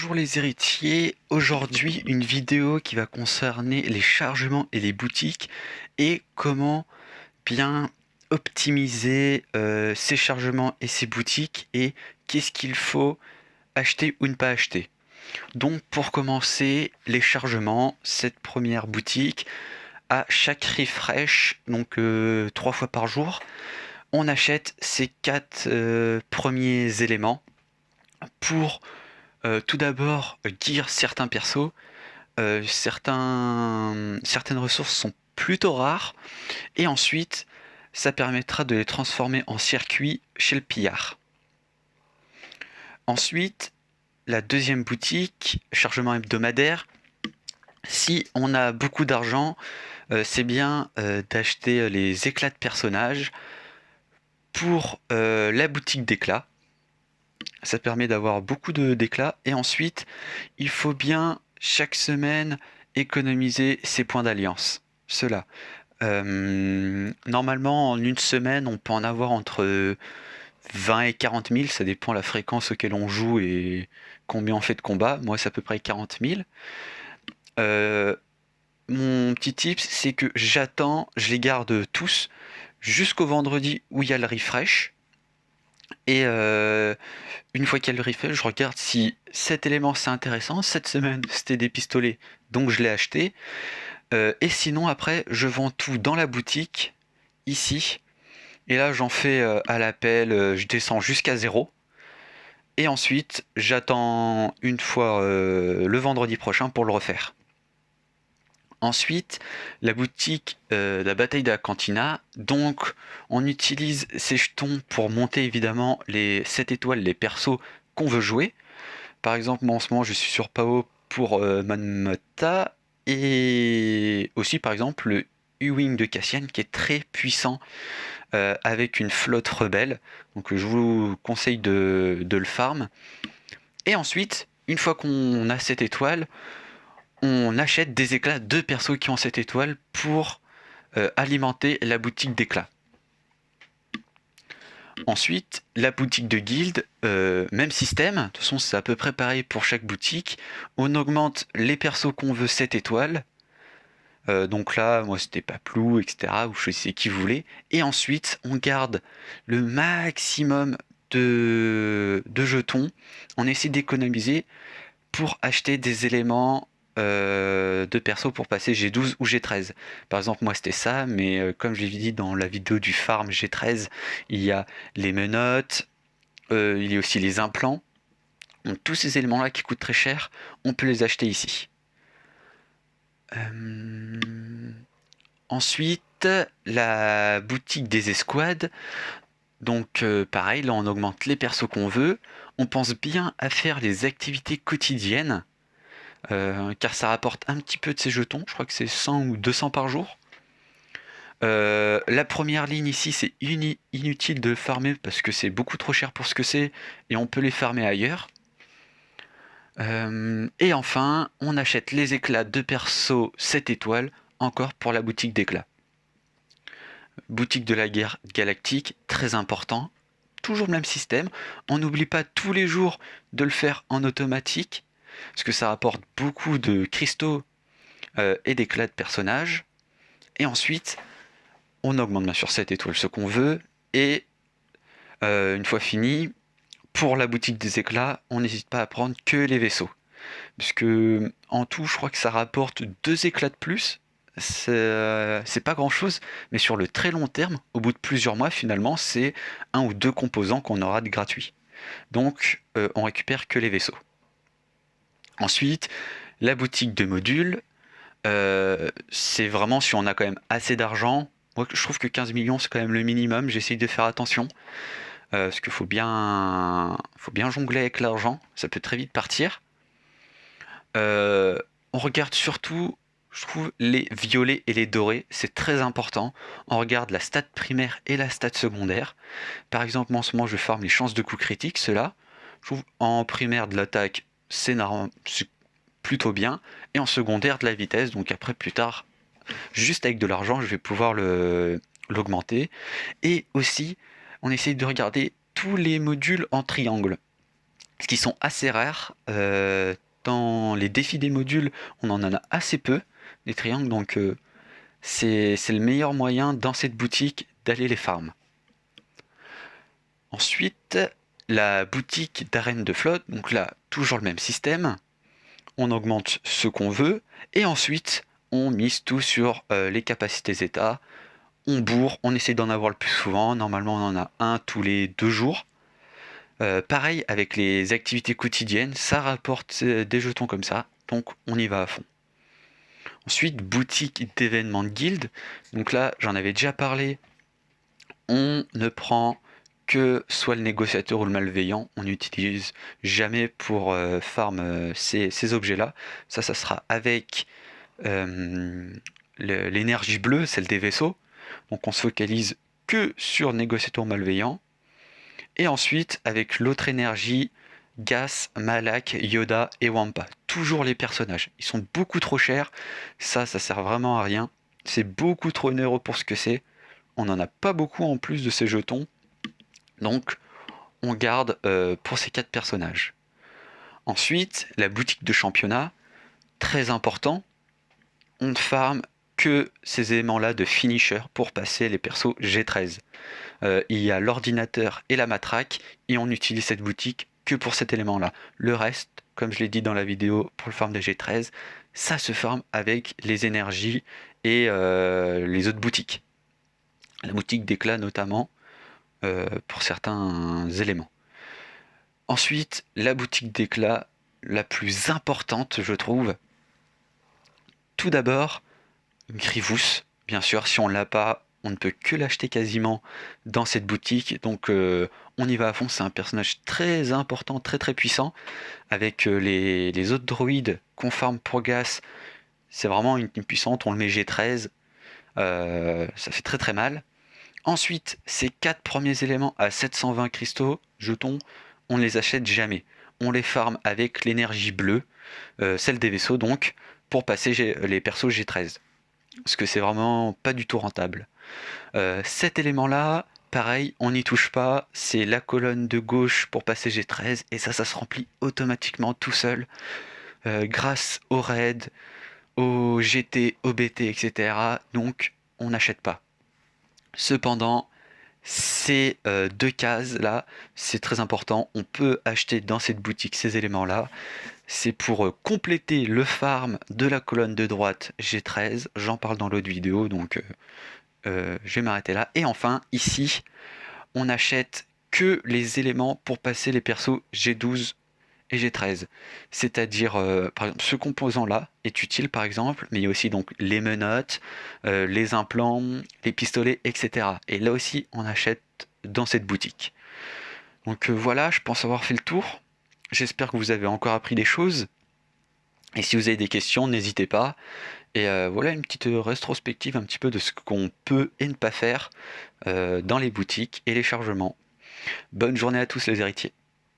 Bonjour les héritiers, aujourd'hui une vidéo qui va concerner les chargements et les boutiques et comment bien optimiser ces chargements et ces boutiques et qu'est-ce qu'il faut acheter ou ne pas acheter. Donc pour commencer, les chargements, cette première boutique, à chaque refresh, donc 3 fois par jour, on achète ces 4 premiers éléments pour tout d'abord gear certains persos. Certaines ressources sont plutôt rares et ensuite ça permettra de les transformer en circuit chez le pillard. Ensuite, la deuxième boutique, chargement hebdomadaire. Si on a beaucoup d'argent, c'est bien d'acheter les éclats de personnages pour la boutique d'éclats. Ça permet d'avoir beaucoup d'éclats. Et ensuite, il faut bien chaque semaine économiser ses points d'alliance. Cela. Normalement, en une semaine, on peut en avoir entre 20 et 40 000. Ça dépend de la fréquence auquel on joue et combien on fait de combats. Moi, c'est à peu près 40 000. Mon petit tip, c'est que je les garde tous jusqu'au vendredi où il y a le refresh. Et une fois qu'il y a le refresh, je regarde si cet élément c'est intéressant. Cette semaine, c'était des pistolets, donc je l'ai acheté. Et sinon, après, je vends tout dans la boutique, ici. Et là, j'en fais à l'appel, je descends jusqu'à 0. Et ensuite, j'attends une fois le vendredi prochain pour le refaire. Ensuite, la boutique, la bataille de la cantina. Donc, on utilise ces jetons pour monter évidemment les 7 étoiles, les persos qu'on veut jouer. Par exemple, moi en ce moment, je suis sur Pao pour Manmata. Et aussi, par exemple, le U-Wing de Cassian qui est très puissant avec une flotte rebelle. Donc, je vous conseille de le farm. Et ensuite, une fois qu'on a cette étoile, on achète des éclats de persos qui ont cette étoile pour alimenter la boutique d'éclats. Ensuite, la boutique de guild, même système. De toute façon, c'est à peu près pareil pour chaque boutique. On augmente les persos qu'on veut 7 étoiles. Donc là, moi, c'était Paplou, etc. Vous choisissez qui vous voulez. Et ensuite, on garde le maximum de jetons. On essaie d'économiser pour acheter des éléments de perso pour passer G12 ou G13. Par exemple, moi c'était ça, mais comme je l'ai dit dans la vidéo du farm G13, il y a les menottes, il y a aussi les implants. Donc tous ces éléments-là qui coûtent très cher, on peut les acheter ici. Ensuite, la boutique des escouades. Donc pareil, là on augmente les persos qu'on veut. On pense bien à faire les activités quotidiennes. Car ça rapporte un petit peu de ces jetons, je crois que c'est 100 ou 200 par jour. La première ligne ici, c'est inutile de farmer parce que c'est beaucoup trop cher pour ce que c'est et on peut les farmer ailleurs. Et enfin, on achète les éclats de perso 7 étoiles, encore pour la boutique d'éclats. Boutique de la guerre galactique, très important. Toujours le même système. On n'oublie pas tous les jours de le faire en automatique parce que ça rapporte beaucoup de cristaux et d'éclats de personnages. Et ensuite, on augmente bien sûr cette étoile ce qu'on veut. Et une fois fini, pour la boutique des éclats, on n'hésite pas à prendre que les vaisseaux. Puisque en tout, je crois que ça rapporte 2 éclats de plus. C'est pas grand chose, mais sur le très long terme, au bout de plusieurs mois, finalement, c'est 1 ou 2 composants qu'on aura de gratuit. Donc, on récupère que les vaisseaux. Ensuite, la boutique de modules, c'est vraiment si on a quand même assez d'argent. Moi, je trouve que 15 millions, c'est quand même le minimum. J'essaye de faire attention. Parce qu'il faut bien jongler avec l'argent. Ça peut très vite partir. On regarde surtout, je trouve, les violets et les dorés. C'est très important. On regarde la stat primaire et la stat secondaire. Par exemple, en ce moment, je farm les chances de coup critique. Ceux-là, je trouve en primaire de l'attaque, c'est plutôt bien. Et en secondaire, de la vitesse. Donc après, plus tard, juste avec de l'argent, je vais pouvoir l'augmenter. Et aussi, on essaye de regarder tous les modules en triangle. ce qui sont assez rares. Dans les défis des modules, on en a assez peu, des triangles, donc c'est le meilleur moyen dans cette boutique d'aller les farm. Ensuite, la boutique d'arène de flotte, donc là, toujours le même système. On augmente ce qu'on veut, et ensuite, on mise tout sur les capacités état. On bourre, on essaie d'en avoir le plus souvent. Normalement, on en a un tous les 2 jours. Pareil avec les activités quotidiennes, ça rapporte des jetons comme ça, donc on y va à fond. Ensuite, boutique d'événements de guilde. Donc là, j'en avais déjà parlé. On ne prend que soit le négociateur ou le malveillant. On n'utilise jamais pour farm ces objets-là. Ça sera avec l'énergie bleue, celle des vaisseaux. Donc on se focalise que sur négociateur malveillant. Et ensuite, avec l'autre énergie, Gas, Malak, Yoda et Wampa. Toujours les personnages. Ils sont beaucoup trop chers. Ça sert vraiment à rien. C'est beaucoup trop onéreux pour ce que c'est. On n'en a pas beaucoup en plus de ces jetons. Donc, on garde pour ces 4 personnages. Ensuite, la boutique de championnat. Très important. On ne farm que ces éléments-là de finisher pour passer les persos G13. Il y a l'ordinateur et la matraque, et on utilise cette boutique que pour cet élément-là. Le reste, comme je l'ai dit dans la vidéo pour le farm des G13, ça se farm avec les énergies et les autres boutiques. La boutique d'éclat notamment, pour certains éléments. Ensuite, la boutique d'éclat la plus importante, je trouve. Tout d'abord, Grievous, bien sûr, si on l'a pas, on ne peut que l'acheter quasiment dans cette boutique, donc on y va à fond. C'est un personnage très important, très très puissant, avec les autres droïdes qu'on farm pour Gas. C'est vraiment une puissante, on le met G13, ça fait très très mal. Ensuite, ces 4 premiers éléments à 720 cristaux, jetons, on ne les achète jamais. On les farm avec l'énergie bleue, celle des vaisseaux donc, pour passer les persos G13. Parce que c'est vraiment pas du tout rentable. Cet élément-là, pareil, on n'y touche pas. C'est la colonne de gauche pour passer G13, et ça se remplit automatiquement tout seul, grâce au raid, au GT, au BT, etc. Donc, on n'achète pas. Cependant, ces 2 cases-là, c'est très important. On peut acheter dans cette boutique ces éléments-là. C'est pour compléter le farm de la colonne de droite G13. J'en parle dans l'autre vidéo, donc je vais m'arrêter là. Et enfin, ici, on achète que les éléments pour passer les persos G12 et G13. C'est-à-dire, par exemple, ce composant-là est utile, par exemple, mais il y a aussi donc les menottes, les implants, les pistolets, etc. Et là aussi, on achète dans cette boutique. Donc voilà, je pense avoir fait le tour. J'espère que vous avez encore appris des choses. Et si vous avez des questions, n'hésitez pas. Et voilà une petite rétrospective un petit peu de ce qu'on peut et ne pas faire dans les boutiques et les chargements. Bonne journée à tous les héritiers.